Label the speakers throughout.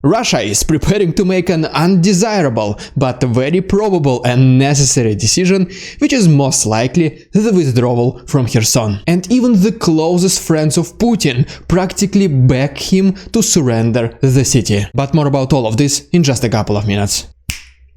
Speaker 1: Russia is preparing to make an undesirable but very probable and necessary decision, which is most likely the withdrawal from Kherson. And even the closest friends of Putin practically beg him to surrender the city. But more about all of this in just a couple of minutes.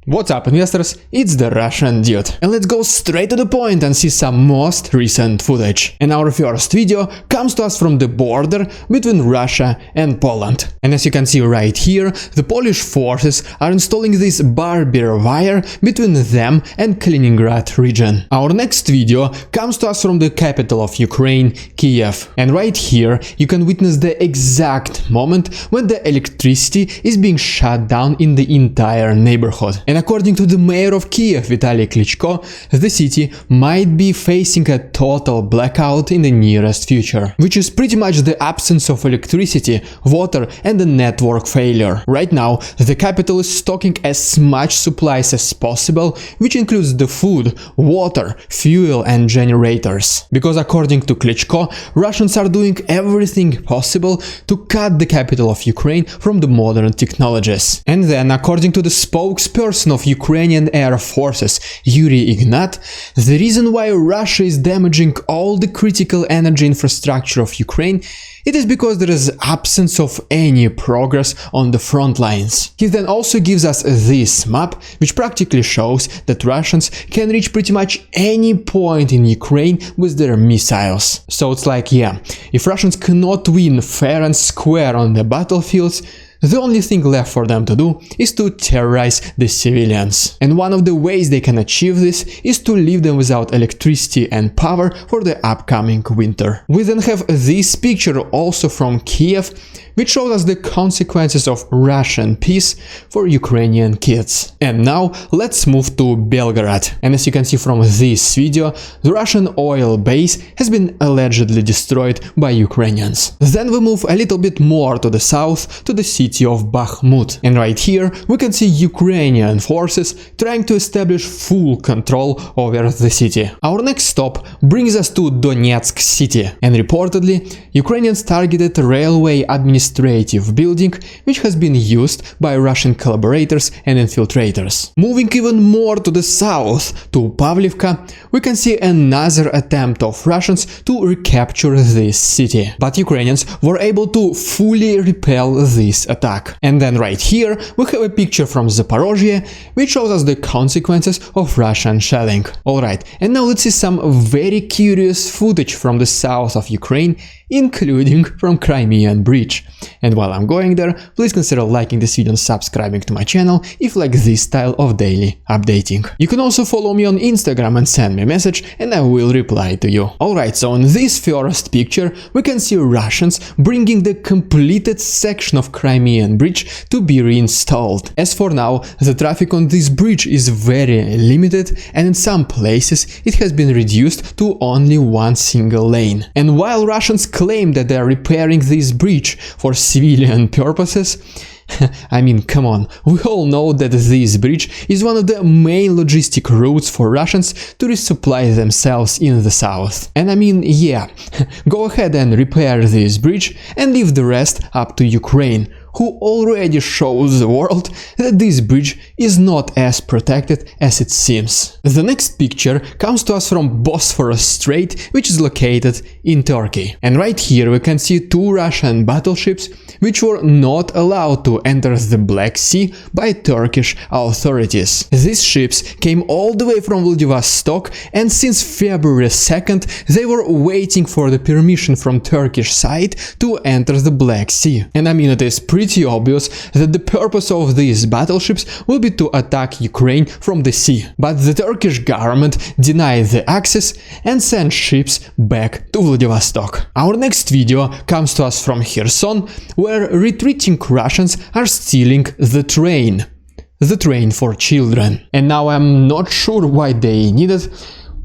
Speaker 1: What's up, investors? It's the Russian dude. And let's go straight to the point and see some most recent footage. And our first video comes to us from the border between Russia and Poland. And as you can see right here, the Polish forces are installing this barbed wire between them and Kaliningrad region. Our next video comes to us from the capital of Ukraine, Kiev. And right here, you can witness the exact moment when the electricity is being shut down in the entire neighborhood. And according to the mayor of Kiev, Vitaly Klitschko, the city might be facing a total blackout in the nearest future, which is pretty much the absence of electricity, water and a network failure. Right now, the capital is stocking as much supplies as possible, which includes the food, water, fuel and generators. Because according to Klitschko, Russians are doing everything possible to cut the capital of Ukraine from the modern technologies. And then, according to the spokesperson of Ukrainian Air Forces, Yuri Ignat, the reason why Russia is damaging all the critical energy infrastructure of Ukraine, it is because there is absence of any progress on the front lines. He then also gives us this map, which practically shows that Russians can reach pretty much any point in Ukraine with their missiles. So it's like, yeah, if Russians cannot win fair and square on the battlefields, the only thing left for them to do is to terrorize the civilians. And one of the ways they can achieve this is to leave them without electricity and power for the upcoming winter. We then have this picture also from Kiev, which shows us the consequences of Russian peace for Ukrainian kids. And now let's move to Belgorod. And as you can see from this video, the Russian oil base has been allegedly destroyed by Ukrainians. Then we move a little bit more to the south to the city of Bakhmut. And right here we can see Ukrainian forces trying to establish full control over the city. Our next stop brings us to Donetsk city. And reportedly, Ukrainians targeted a railway administrative building which has been used by Russian collaborators and infiltrators. Moving even more to the south, to Pavlivka, we can see another attempt of Russians to recapture this city. But Ukrainians were able to fully repel this attack. And then right here we have a picture from Zaporozhye, which shows us the consequences of Russian shelling. Alright, and now let's see some very curious footage from the south of Ukraine, including from Crimean Bridge. And while I'm going there, please consider liking this video and subscribing to my channel if you like this style of daily updating. You can also follow me on Instagram and send me a message and I will reply to you. Alright, so in this first picture we can see Russians bringing the completed section of Crimean Bridge to be reinstalled. As for now, the traffic on this bridge is very limited and in some places it has been reduced to only one single lane. And while Russians claim that they are repairing this bridge for civilian purposes, I mean, come on, we all know that this bridge is one of the main logistic routes for Russians to resupply themselves in the south. And I mean, yeah, go ahead and repair this bridge and leave the rest up to Ukraine, who already shows the world that this bridge is not as protected as it seems. The next picture comes to us from Bosphorus Strait, which is located in Turkey. And right here we can see two Russian battleships which were not allowed to enter the Black Sea by Turkish authorities. These ships came all the way from Vladivostok, and since February 2nd they were waiting for the permission from Turkish side to enter the Black Sea. And I mean, it is pretty obvious that the purpose of these battleships will be to attack Ukraine from the sea. But the Turkish government denied the access and sent ships back to Vladivostok. Our next video comes to us from Kherson, where retreating Russians are stealing the train for children. And now I'm not sure why they need it.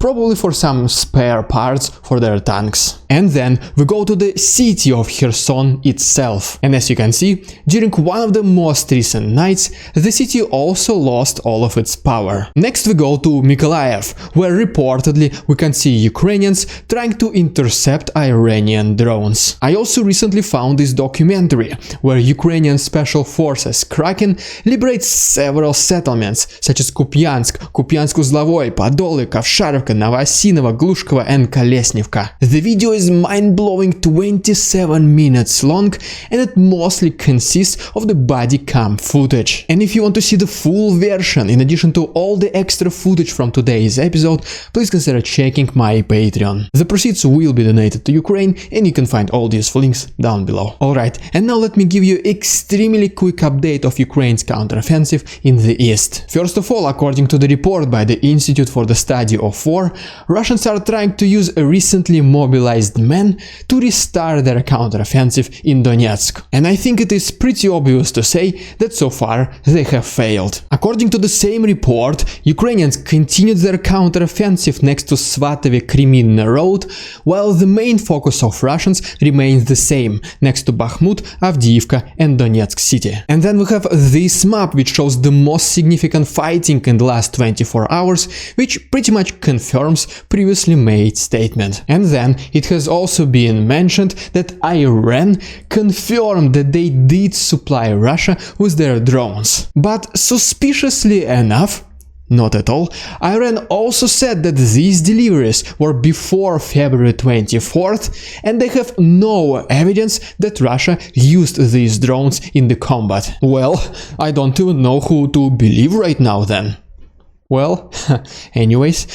Speaker 1: probably for some spare parts for their tanks. And then we go to the city of Kherson itself. And as you can see, during one of the most recent nights, the city also lost all of its power. Next we go to Mykolaiv, where reportedly we can see Ukrainians trying to intercept Iranian drones. I also recently found this documentary, where Ukrainian special forces Kraken liberates several settlements, such as Kupiansk, Kupiansk-Uzlovoy, Podoly, Kovsharivka, Novosinovo, Glushkovo and Kolesnivka. The video is mind-blowing 27 minutes long, and it mostly consists of the body cam footage. And if you want to see the full version, in addition to all the extra footage from today's episode, please consider checking my Patreon. The proceeds will be donated to Ukraine, and you can find all the useful links down below. Alright, and now let me give you extremely quick update of Ukraine's counteroffensive in the east. First of all, according to the report by the Institute for the Study of War, Russians are trying to use a recently mobilized men to restart their counteroffensive in Donetsk. And I think it is pretty obvious to say that so far they have failed. According to the same report, Ukrainians continued their counteroffensive next to Svatove-Kreminne road, while the main focus of Russians remains the same, next to Bakhmut, Avdiivka and Donetsk city. And then we have this map, which shows the most significant fighting in the last 24 hours, which pretty much confirms previously made statement. And then it has also been mentioned that Iran confirmed that they did supply Russia with their drones. But suspiciously enough, not at all, Iran also said that these deliveries were before February 24th, and they have no evidence that Russia used these drones in the combat. Well, I don't even know who to believe right now then. Well, anyways,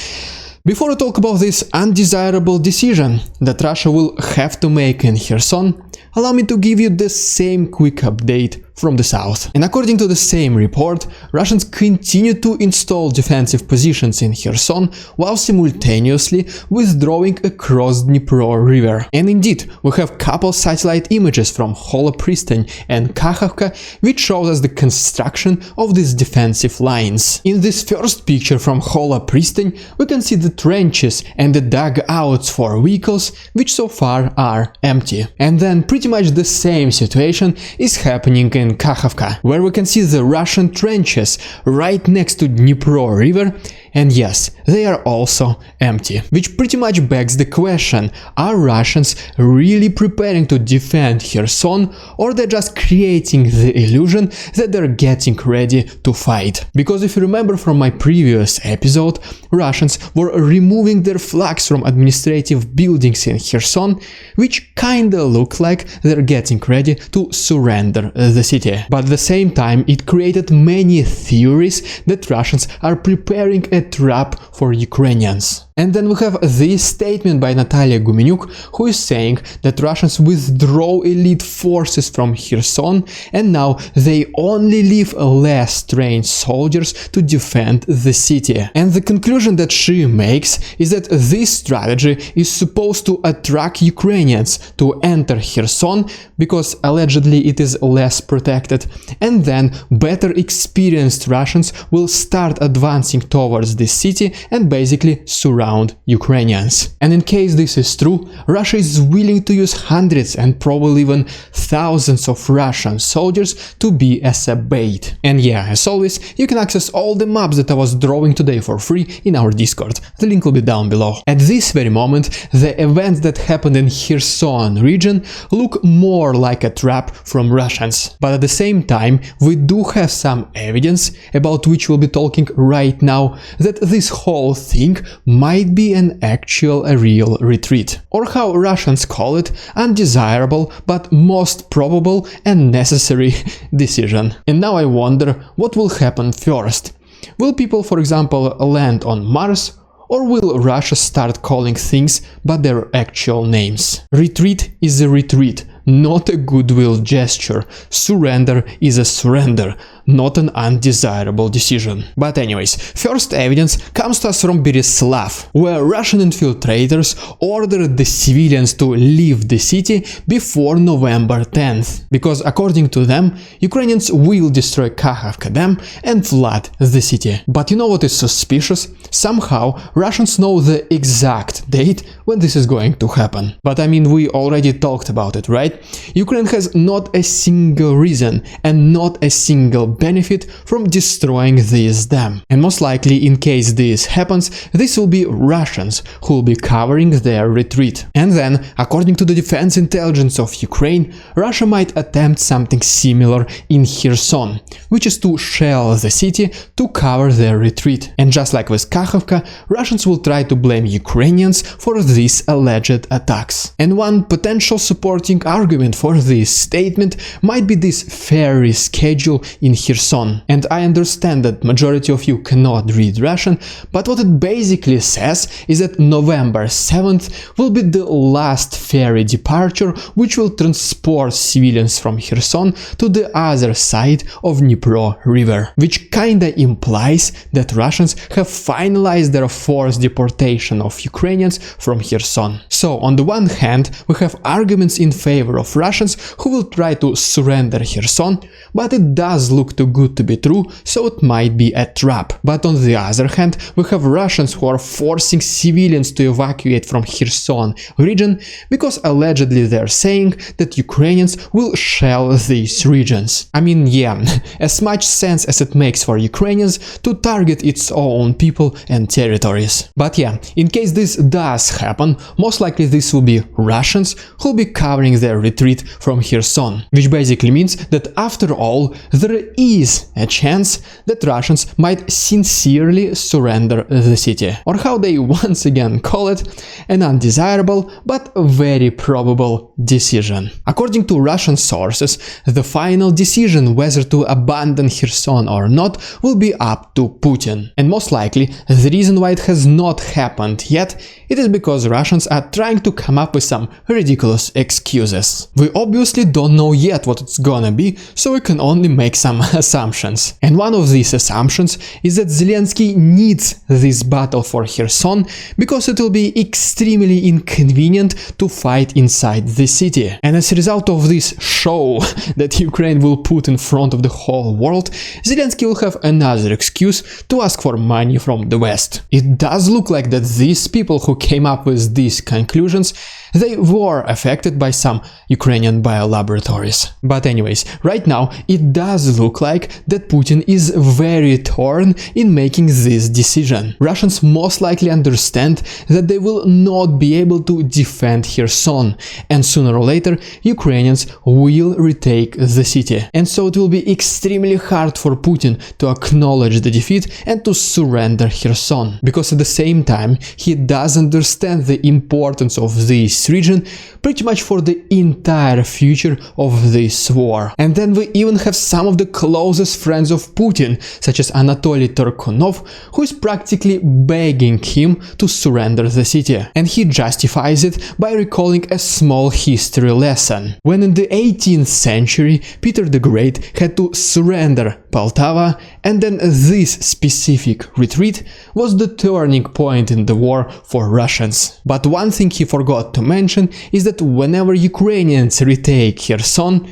Speaker 1: before I talk about this undesirable decision that Russia will have to make in Kherson, allow me to give you the same quick update from the south. And according to the same report, Russians continue to install defensive positions in Kherson while simultaneously withdrawing across Dnipro river. And indeed, we have couple satellite images from Holopristan and Kakhovka, which shows us the construction of these defensive lines. In this first picture from Holopristan, we can see the trenches and the dugouts for vehicles, which so far are empty. And then pretty much the same situation is happening in Kakhovka, where we can see the Russian trenches right next to Dnipro river, and yes, they are also empty. Which pretty much begs the question, are Russians really preparing to defend Kherson, or they're just creating the illusion that they're getting ready to fight? Because if you remember from my previous episode, Russians were removing their flags from administrative buildings in Kherson, which kinda look like they're getting ready to surrender the city. But at the same time, it created many theories that Russians are preparing a trap for Ukrainians. And then we have this statement by Natalia Gumenyuk, who is saying that Russians withdraw elite forces from Kherson, and now they only leave less trained soldiers to defend the city. And the conclusion that she makes is that this strategy is supposed to attract Ukrainians to enter Kherson, because allegedly it is less protected, and then better experienced Russians will start advancing towards this city and basically surround Ukrainians. And in case this is true, Russia is willing to use hundreds and probably even thousands of Russian soldiers to be as a bait. And yeah, as always, you can access all the maps that I was drawing today for free in our Discord. The link will be down below. At this very moment, the events that happened in Kherson region look more like a trap from Russians. But at the same time, we do have some evidence, about which we'll be talking right now, that this whole thing might be an actual real retreat, or how Russians call it, undesirable but most probable and necessary decision. And now I wonder what will happen first. Will people, for example, land on Mars, or will Russia start calling things by their actual names? Retreat is a retreat, not a goodwill gesture. Surrender is a surrender, not an undesirable decision. But anyways, first evidence comes to us from Berislav, where Russian infiltrators ordered the civilians to leave the city before November 10th, because according to them, Ukrainians will destroy Kakhovka Dam and flood the city. But you know what is suspicious? Somehow Russians know the exact date when this is going to happen. But I mean, we already talked about it, right? Ukraine has not a single reason and not a single benefit from destroying this dam. And most likely, in case this happens, this will be Russians who will be covering their retreat. And then, according to the defense intelligence of Ukraine, Russia might attempt something similar in Kherson, which is to shell the city to cover their retreat. And just like with Kakhovka, Russians will try to blame Ukrainians for these alleged attacks. And one potential supporting argument for this statement might be this ferry schedule in Kherson. And I understand that majority of you cannot read Russian, but what it basically says is that November 7th will be the last ferry departure which will transport civilians from Kherson to the other side of Dnipro river, which kinda implies that Russians have finalized their forced deportation of Ukrainians from Kherson. So on the one hand, we have arguments in favor of Russians who will try to surrender Kherson, but it does look too good to be true, so it might be a trap. But on the other hand, we have Russians who are forcing civilians to evacuate from Kherson region because allegedly they're saying that Ukrainians will shell these regions. I mean, yeah, as much sense as it makes for Ukrainians to target its own people and territories. But yeah, in case this does happen, most likely this will be Russians who will be covering their retreat from Kherson, which basically means that after all, there is a chance that Russians might sincerely surrender the city, or how they once again call it, an undesirable but very probable decision. According to Russian sources, the final decision whether to abandon Kherson or not will be up to Putin. And most likely, the reason why it has not happened yet, it is because Russians are trying to come up with some ridiculous excuses. We obviously don't know yet what it's gonna be, so we can only make some assumptions. And one of these assumptions is that Zelensky needs this battle for Kherson because it will be extremely inconvenient to fight inside the city. And as a result of this show that Ukraine will put in front of the whole world, Zelensky will have another excuse to ask for money from the West. It does look like that these people who came up with these conclusions, they were affected by some Ukrainian biolaboratories. But anyways, right now it does look like that Putin is very torn in making this decision. Russians most likely understand that they will not be able to defend Kherson, and sooner or later Ukrainians will retake the city. And so it will be extremely hard for Putin to acknowledge the defeat and to surrender Kherson, because at the same time he does understand the importance of this region pretty much for the entire future of this war. And then we even have some of the closest friends of Putin, such as Anatoly Turkunov, who is practically begging him to surrender the city. And he justifies it by recalling a small history lesson. When in the 18th century Peter the Great had to surrender Poltava, and then this specific retreat was the turning point in the war for Russians. But one thing he forgot to mention is that whenever Ukrainians retake Kherson,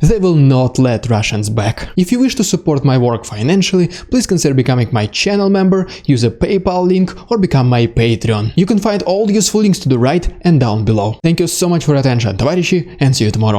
Speaker 1: they will not let Russians back. If you wish to support my work financially, please consider becoming my channel member, use a PayPal link, or become my Patreon. You can find all useful links to the right and down below. Thank you so much for your attention, товарищи, and see you tomorrow.